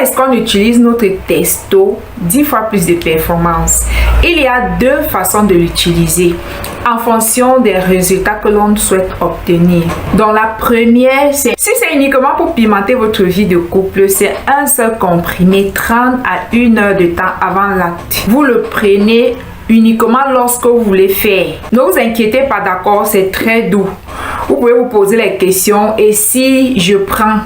est-ce qu'on utilise notre testo 10 fois plus de performance? Il y a deux façons de l'utiliser en fonction des résultats que l'on souhaite obtenir. Donc la première, si c'est uniquement pour pimenter votre vie de couple, c'est un seul comprimé 30 à 1 heure de temps avant l'acte. Vous le prenez uniquement lorsque vous voulez faire. Ne vous inquiétez pas, d'accord, c'est très doux. Vous pouvez vous poser les questions, et si je prends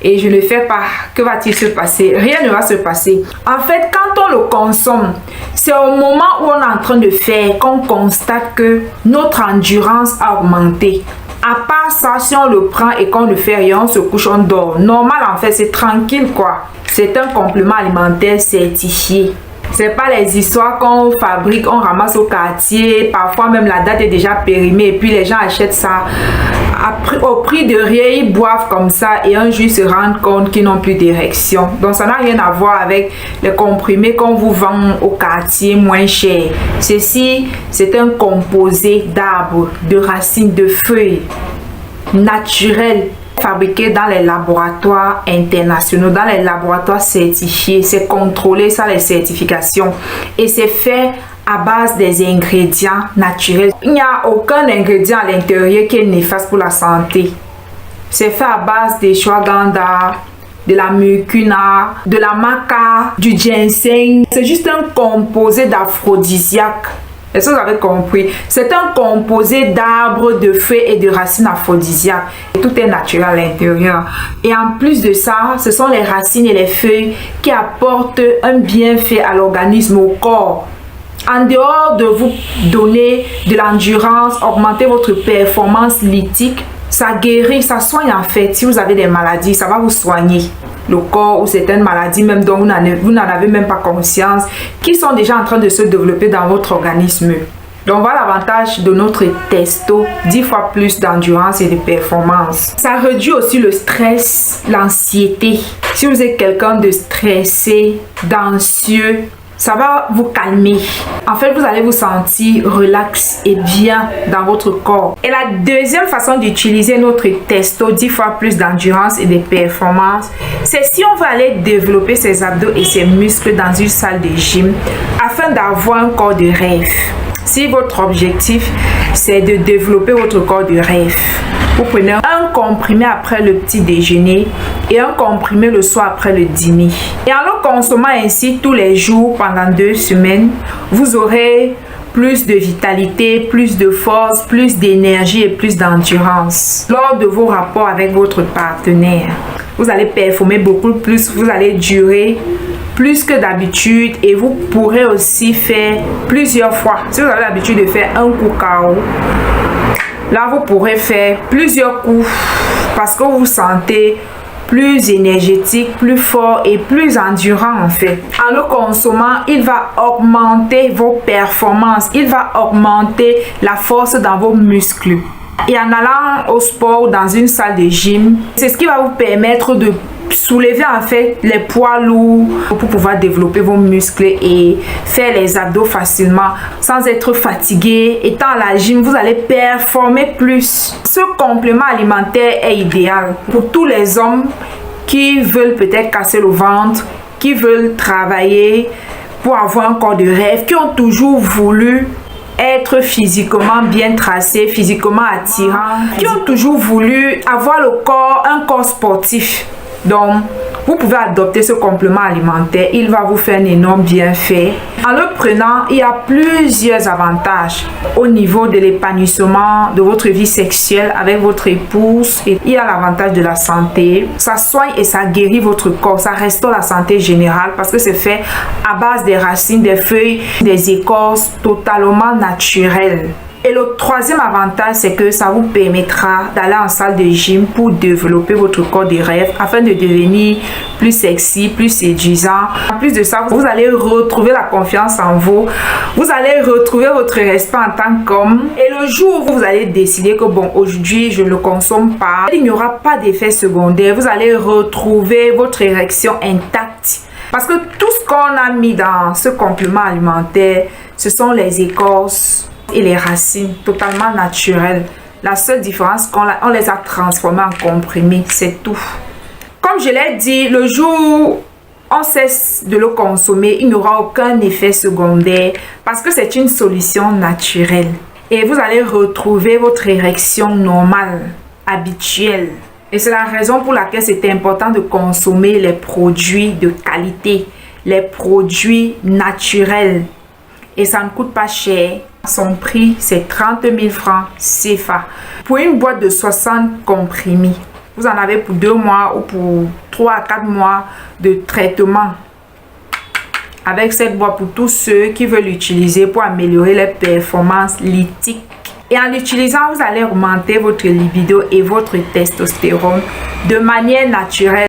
et je ne fais pas, que va-t-il se passer? Rien ne va se passer. En fait, quand on le consomme, c'est au moment où on est en train de faire qu'on constate que notre endurance a augmenté. À part ça, si on le prend et qu'on ne fait rien, on se couche, on dort. Normal, en fait, c'est tranquille, quoi. C'est un complément alimentaire certifié. C'est pas les histoires qu'on fabrique, on ramasse au quartier, parfois même la date est déjà périmée et puis les gens achètent ça au prix de rien, ils boivent comme ça et un jour ils se rendent compte qu'ils n'ont plus d'érection. Donc ça n'a rien à voir avec les comprimés qu'on vous vend au quartier moins cher. Ceci, c'est un composé d'arbres, de racines, de feuilles naturelles, fabriqué dans les laboratoires internationaux, dans les laboratoires certifiés. C'est contrôlé, ça, les certifications, et c'est fait à base des ingrédients naturels. Il n'y a aucun ingrédient à l'intérieur qui est néfaste pour la santé. C'est fait à base des ashwagandha, de la mucuna, de la maca, du ginseng. C'est juste un composé d'aphrodisiaque. Est-ce que vous avez compris? C'est un composé d'arbres, de feuilles et de racines aphrodisiaques. Tout est naturel à l'intérieur. Et en plus de ça, ce sont les racines et les feuilles qui apportent un bienfait à l'organisme, au corps. En dehors de vous donner de l'endurance, augmenter votre performance lithique, ça guérit, ça soigne en fait. Si vous avez des maladies, ça va vous soigner le corps ou certaines maladies même dont vous n'en avez même pas conscience, qui sont déjà en train de se développer dans votre organisme. Donc voilà l'avantage de notre testo, 10 fois plus d'endurance et de performance. Ça réduit aussi le stress, l'anxiété. Si vous êtes quelqu'un de stressé, d'anxieux, ça va vous calmer. En fait, vous allez vous sentir relax et bien dans votre corps. Et la deuxième façon d'utiliser notre testo 10 fois plus d'endurance et de performance, c'est si on va aller développer ses abdos et ses muscles dans une salle de gym afin d'avoir un corps de rêve. Si votre objectif, c'est de développer votre corps de rêve, vous prenez un comprimé après le petit déjeuner et un comprimé le soir après le dîner. Et en le consommant ainsi tous les jours pendant 2 semaines, vous aurez plus de vitalité, plus de force, plus d'énergie et plus d'endurance lors de vos rapports avec votre partenaire. Vous allez performer beaucoup plus, vous allez durer plus que d'habitude et vous pourrez aussi faire plusieurs fois. Si vous avez l'habitude de faire un coup KO, là vous pourrez faire plusieurs coups parce que vous vous sentez plus énergétique, plus fort et plus endurant en fait. En le consommant, il va augmenter vos performances, il va augmenter la force dans vos muscles. Et en allant au sport ou dans une salle de gym, c'est ce qui va vous permettre de soulever en fait les poids lourds pour pouvoir développer vos muscles et faire les abdos facilement sans être fatigué. Étant à la gym, vous allez performer plus. Ce complément alimentaire est idéal pour tous les hommes qui veulent peut-être casser le ventre, qui veulent travailler pour avoir un corps de rêve, qui ont toujours voulu être physiquement bien tracé, physiquement attirant, qui ont toujours voulu avoir un corps sportif. Donc, vous pouvez adopter ce complément alimentaire. Il va vous faire un énorme bienfait. En le prenant, il y a plusieurs avantages au niveau de l'épanouissement de votre vie sexuelle avec votre épouse. Et il y a l'avantage de la santé. Ça soigne et ça guérit votre corps. Ça restaure la santé générale parce que c'est fait à base des racines, des feuilles, des écorces totalement naturelles. Et le troisième avantage, c'est que ça vous permettra d'aller en salle de gym pour développer votre corps de rêve afin de devenir plus sexy, plus séduisant. En plus de ça, vous allez retrouver la confiance en vous. Vous allez retrouver votre respect en tant qu'homme. Et le jour où vous allez décider que bon, aujourd'hui, je ne le consomme pas, il n'y aura pas d'effet secondaire. Vous allez retrouver votre érection intacte. Parce que tout ce qu'on a mis dans ce complément alimentaire, ce sont les écorces et les racines totalement naturelles. La seule différence, on les a transformées en comprimés, c'est tout. Comme je l'ai dit, le jour on cesse de le consommer, il n'y aura aucun effet secondaire parce que c'est une solution naturelle. Et vous allez retrouver votre érection normale, habituelle. Et c'est la raison pour laquelle c'est important de consommer les produits de qualité, les produits naturels. Et ça ne coûte pas cher. Son prix, c'est 30 000 francs CFA. Pour une boîte de 60 comprimés, vous en avez pour 2 mois ou pour 3 à 4 mois de traitement. Avec cette boîte pour tous ceux qui veulent l'utiliser pour améliorer les performances lithiques. Et en l'utilisant, vous allez augmenter votre libido et votre testostérone de manière naturelle.